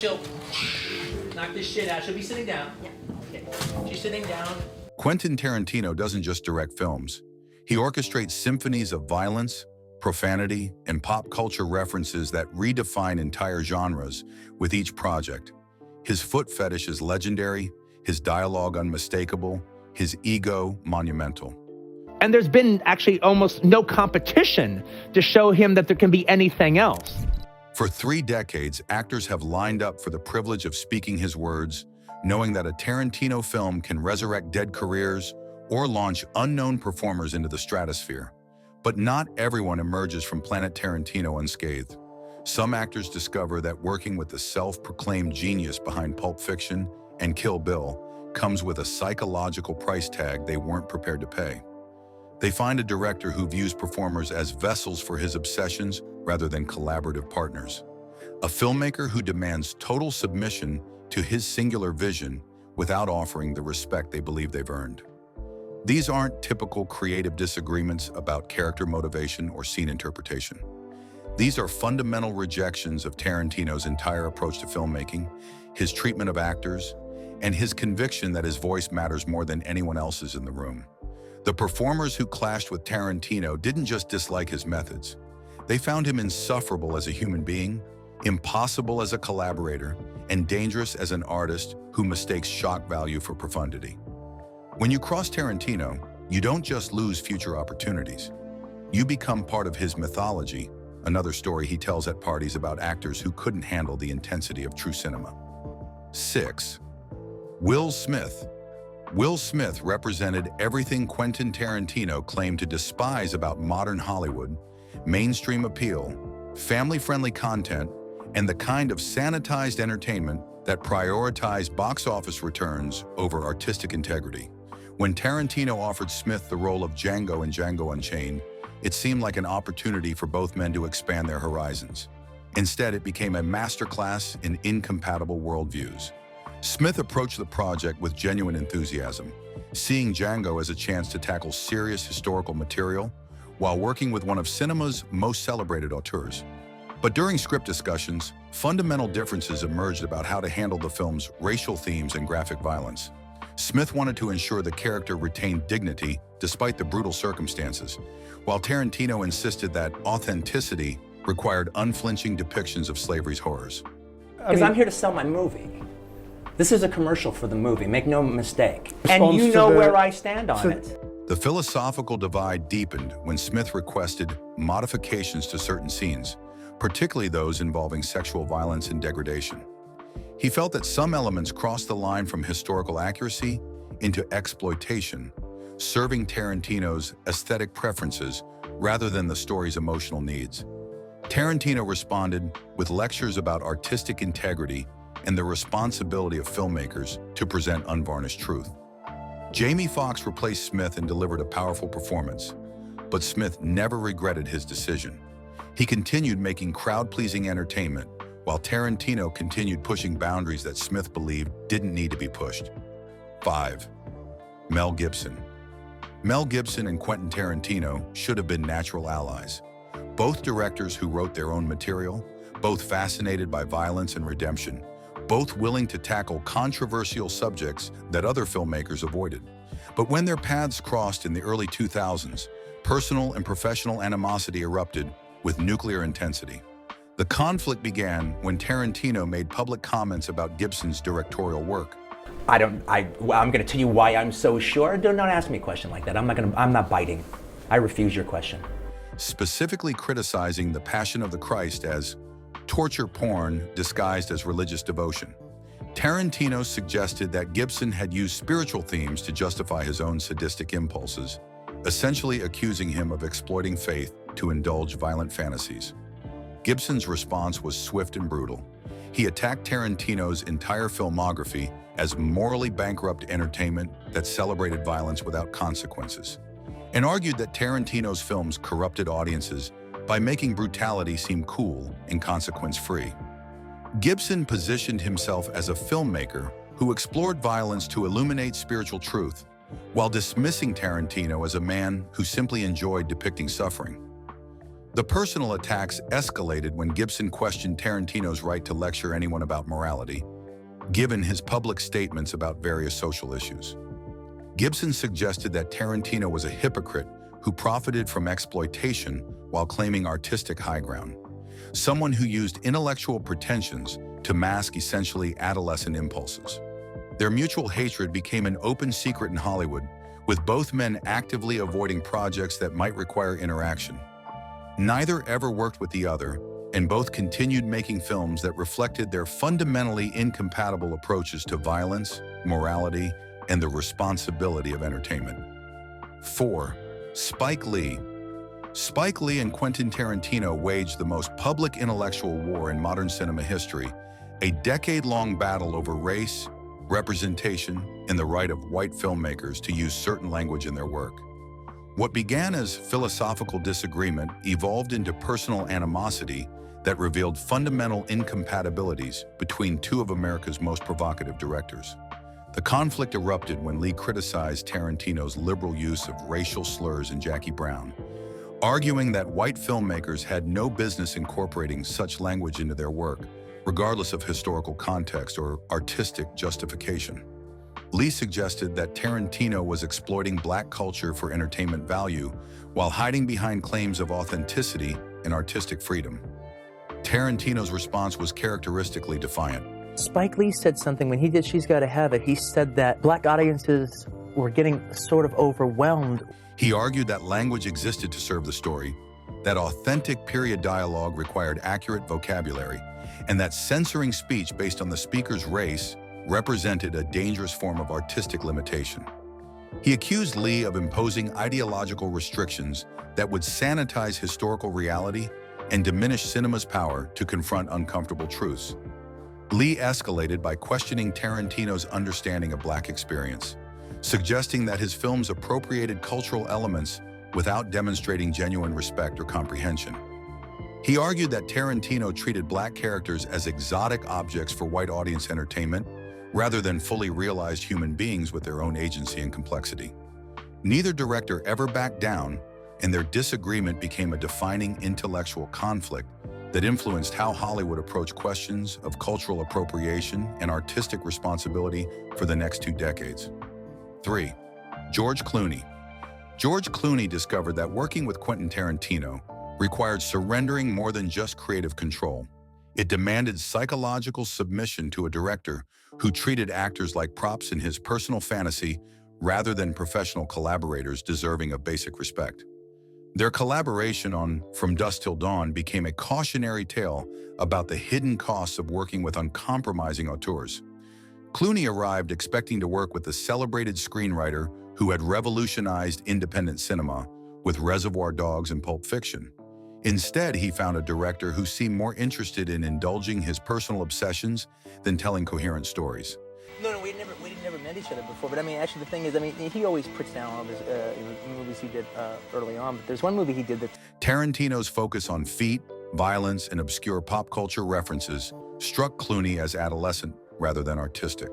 She'll knock this shit out. She'll be sitting down. Yeah. Okay. She's sitting down. Quentin Tarantino doesn't just direct films. He orchestrates symphonies of violence, profanity, and pop culture references that redefine entire genres with each project. His foot fetish is legendary, his dialogue unmistakable, his ego monumental. And there's been actually almost no competition to show him that there can be anything else. For 3 decades, actors have lined up for the privilege of speaking his words, knowing that a Tarantino film can resurrect dead careers or launch unknown performers into the stratosphere. But not everyone emerges from Planet Tarantino unscathed. Some actors discover that working with the self-proclaimed genius behind Pulp Fiction and Kill Bill comes with a psychological price tag they weren't prepared to pay. They find a director who views performers as vessels for his obsessions rather than collaborative partners. A filmmaker who demands total submission to his singular vision without offering the respect they believe they've earned. These aren't typical creative disagreements about character motivation or scene interpretation. These are fundamental rejections of Tarantino's entire approach to filmmaking, his treatment of actors, and his conviction that his voice matters more than anyone else's in the room. The performers who clashed with Tarantino didn't just dislike his methods. They found him insufferable as a human being, impossible as a collaborator, and dangerous as an artist who mistakes shock value for profundity. When you cross Tarantino, you don't just lose future opportunities. You become part of his mythology, another story he tells at parties about actors who couldn't handle the intensity of true cinema. 6. Will Smith. Will Smith represented everything Quentin Tarantino claimed to despise about modern Hollywood: mainstream appeal, family-friendly content, and the kind of sanitized entertainment that prioritized box office returns over artistic integrity. When Tarantino offered Smith the role of Django in Django Unchained, it seemed like an opportunity for both men to expand their horizons. Instead, it became a masterclass in incompatible worldviews. Smith approached the project with genuine enthusiasm, seeing Django as a chance to tackle serious historical material while working with one of cinema's most celebrated auteurs. But during script discussions, fundamental differences emerged about how to handle the film's racial themes and graphic violence. Smith wanted to ensure the character retained dignity despite the brutal circumstances, while Tarantino insisted that authenticity required unflinching depictions of slavery's horrors. Because I'm here to sell my movie. This is a commercial for the movie, make no mistake. And Response you to know the- where I stand on it. The philosophical divide deepened when Smith requested modifications to certain scenes, particularly those involving sexual violence and degradation. He felt that some elements crossed the line from historical accuracy into exploitation, serving Tarantino's aesthetic preferences rather than the story's emotional needs. Tarantino responded with lectures about artistic integrity and the responsibility of filmmakers to present unvarnished truth. Jamie Foxx replaced Smith and delivered a powerful performance, but Smith never regretted his decision. He continued making crowd-pleasing entertainment, while Tarantino continued pushing boundaries that Smith believed didn't need to be pushed. 5. Mel Gibson. Mel Gibson and Quentin Tarantino should have been natural allies. Both directors who wrote their own material, both fascinated by violence and redemption, both willing to tackle controversial subjects that other filmmakers avoided. But when their paths crossed in the early 2000s, personal and professional animosity erupted with nuclear intensity. The conflict began when Tarantino made public comments about Gibson's directorial work. I'm gonna tell you why I'm so sure. Do not ask me a question like that. I'm not biting. I refuse your question. Specifically criticizing The Passion of the Christ as torture porn disguised as religious devotion. Tarantino suggested that Gibson had used spiritual themes to justify his own sadistic impulses, essentially accusing him of exploiting faith to indulge violent fantasies. Gibson's response was swift and brutal. He attacked Tarantino's entire filmography as morally bankrupt entertainment that celebrated violence without consequences, and argued that Tarantino's films corrupted audiences by making brutality seem cool and consequence-free. Gibson positioned himself as a filmmaker who explored violence to illuminate spiritual truth, while dismissing Tarantino as a man who simply enjoyed depicting suffering. The personal attacks escalated when Gibson questioned Tarantino's right to lecture anyone about morality, given his public statements about various social issues. Gibson suggested that Tarantino was a hypocrite who profited from exploitation while claiming artistic high ground, someone who used intellectual pretensions to mask essentially adolescent impulses. Their mutual hatred became an open secret in Hollywood, with both men actively avoiding projects that might require interaction. Neither ever worked with the other, and both continued making films that reflected their fundamentally incompatible approaches to violence, morality, and the responsibility of entertainment. 4. Spike Lee. Spike Lee and Quentin Tarantino waged the most public intellectual war in modern cinema history, a decade-long battle over race, representation, and the right of white filmmakers to use certain language in their work. What began as philosophical disagreement evolved into personal animosity that revealed fundamental incompatibilities between two of America's most provocative directors. The conflict erupted when Lee criticized Tarantino's liberal use of racial slurs in Jackie Brown, arguing that white filmmakers had no business incorporating such language into their work, regardless of historical context or artistic justification. Lee suggested that Tarantino was exploiting black culture for entertainment value while hiding behind claims of authenticity and artistic freedom. Tarantino's response was characteristically defiant. Spike Lee said something when he did She's Gotta Have It. He said that black audiences were getting sort of overwhelmed. He argued that language existed to serve the story, that authentic period dialogue required accurate vocabulary, and that censoring speech based on the speaker's race represented a dangerous form of artistic limitation. He accused Lee of imposing ideological restrictions that would sanitize historical reality and diminish cinema's power to confront uncomfortable truths. Lee escalated by questioning Tarantino's understanding of black experience, suggesting that his films appropriated cultural elements without demonstrating genuine respect or comprehension. He argued that Tarantino treated black characters as exotic objects for white audience entertainment rather than fully realized human beings with their own agency and complexity. Neither director ever backed down, and their disagreement became a defining intellectual conflict that influenced how Hollywood approached questions of cultural appropriation and artistic responsibility for the next 2 decades. 3. George Clooney. George Clooney discovered that working with Quentin Tarantino required surrendering more than just creative control. It demanded psychological submission to a director who treated actors like props in his personal fantasy rather than professional collaborators deserving of basic respect. Their collaboration on From Dusk Till Dawn became a cautionary tale about the hidden costs of working with uncompromising auteurs. Clooney arrived expecting to work with the celebrated screenwriter who had revolutionized independent cinema with Reservoir Dogs and Pulp Fiction. Instead, he found a director who seemed more interested in indulging his personal obsessions than telling coherent stories. No, we never met each other before. But I mean, actually, the thing is, he always puts down all of his movies he did early on. But there's one movie he did that. Tarantino's focus on feet, violence, and obscure pop culture references struck Clooney as adolescent rather than artistic.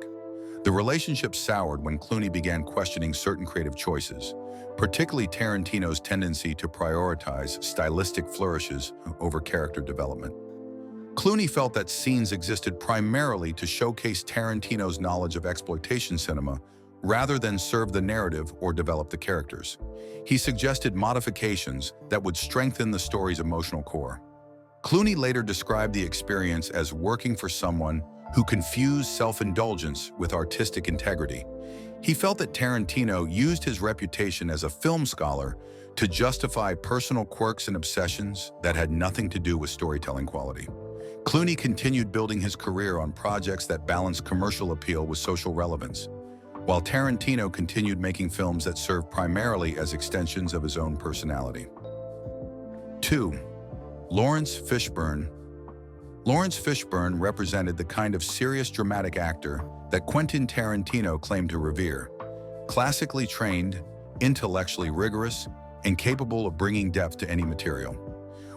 The relationship soured when Clooney began questioning certain creative choices, particularly Tarantino's tendency to prioritize stylistic flourishes over character development. Clooney felt that scenes existed primarily to showcase Tarantino's knowledge of exploitation cinema rather than serve the narrative or develop the characters. He suggested modifications that would strengthen the story's emotional core. Clooney later described the experience as working for someone who confused self-indulgence with artistic integrity. He felt that Tarantino used his reputation as a film scholar to justify personal quirks and obsessions that had nothing to do with storytelling quality. Clooney continued building his career on projects that balanced commercial appeal with social relevance, while Tarantino continued making films that served primarily as extensions of his own personality. 2. Laurence Fishburne. Laurence Fishburne represented the kind of serious dramatic actor that Quentin Tarantino claimed to revere, classically trained, intellectually rigorous, and capable of bringing depth to any material.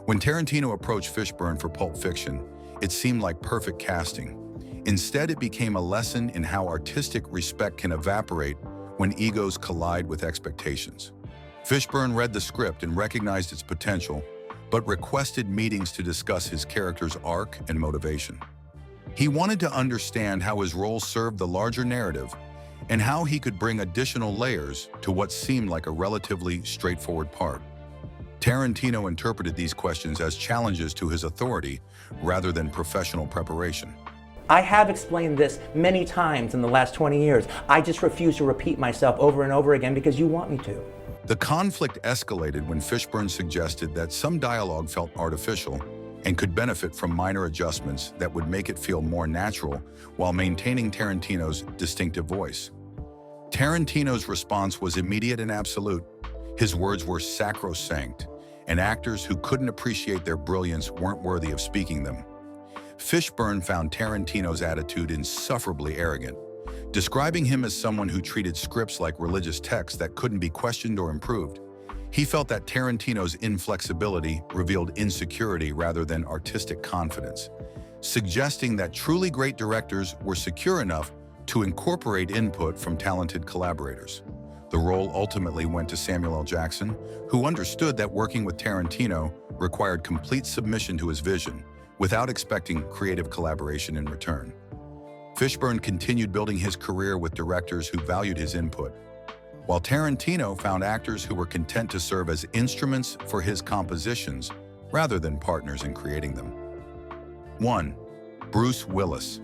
When Tarantino approached Fishburne for Pulp Fiction, it seemed like perfect casting. Instead, it became a lesson in how artistic respect can evaporate when egos collide with expectations. Fishburne read the script and recognized its potential, but requested meetings to discuss his character's arc and motivation. He wanted to understand how his role served the larger narrative and how he could bring additional layers to what seemed like a relatively straightforward part. Tarantino interpreted these questions as challenges to his authority rather than professional preparation. I have explained this many times in the last 20 years. I just refuse to repeat myself over and over again because you want me to. The conflict escalated when Fishburne suggested that some dialogue felt artificial and could benefit from minor adjustments that would make it feel more natural while maintaining Tarantino's distinctive voice. Tarantino's response was immediate and absolute. His words were sacrosanct, and actors who couldn't appreciate their brilliance weren't worthy of speaking them. Fishburne found Tarantino's attitude insufferably arrogant, describing him as someone who treated scripts like religious texts that couldn't be questioned or improved. He felt that Tarantino's inflexibility revealed insecurity rather than artistic confidence, suggesting that truly great directors were secure enough to incorporate input from talented collaborators. The role ultimately went to Samuel L. Jackson, who understood that working with Tarantino required complete submission to his vision, without expecting creative collaboration in return. Fishburne continued building his career with directors who valued his input, while Tarantino found actors who were content to serve as instruments for his compositions rather than partners in creating them. 1. Bruce Willis.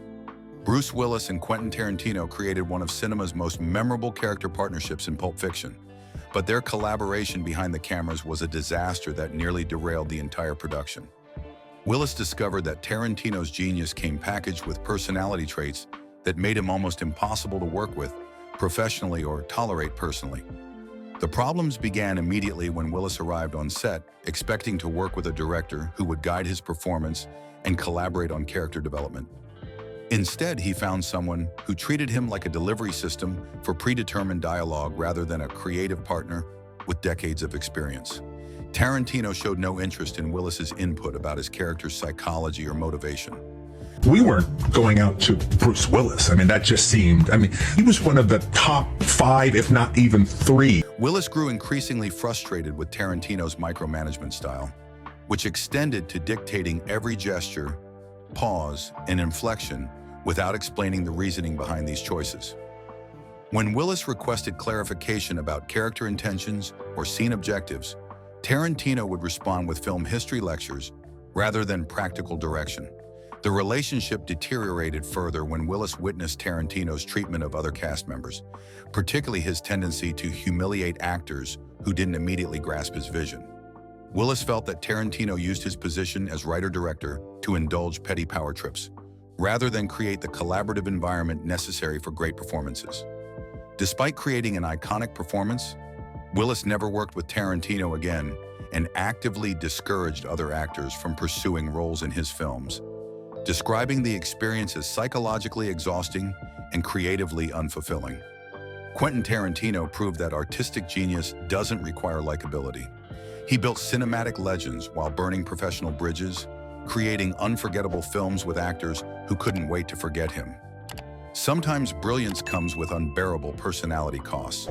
Bruce Willis and Quentin Tarantino created one of cinema's most memorable character partnerships in Pulp Fiction, but their collaboration behind the cameras was a disaster that nearly derailed the entire production. Willis discovered that Tarantino's genius came packaged with personality traits that made him almost impossible to work with, professionally or tolerate personally. The problems began immediately when Willis arrived on set, expecting to work with a director who would guide his performance and collaborate on character development. Instead, he found someone who treated him like a delivery system for predetermined dialogue rather than a creative partner with decades of experience. Tarantino showed no interest in Willis's input about his character's psychology or motivation. We weren't going out to Bruce Willis. I mean, that just seemed, he was one of the top 5, if not even 3. Willis grew increasingly frustrated with Tarantino's micromanagement style, which extended to dictating every gesture, pause, and inflection without explaining the reasoning behind these choices. When Willis requested clarification about character intentions or scene objectives, Tarantino would respond with film history lectures rather than practical direction. The relationship deteriorated further when Willis witnessed Tarantino's treatment of other cast members, particularly his tendency to humiliate actors who didn't immediately grasp his vision. Willis felt that Tarantino used his position as writer-director to indulge petty power trips, rather than create the collaborative environment necessary for great performances. Despite creating an iconic performance, Willis never worked with Tarantino again and actively discouraged other actors from pursuing roles in his films, describing the experience as psychologically exhausting and creatively unfulfilling. Quentin Tarantino proved that artistic genius doesn't require likability. He built cinematic legends while burning professional bridges, creating unforgettable films with actors who couldn't wait to forget him. Sometimes brilliance comes with unbearable personality costs,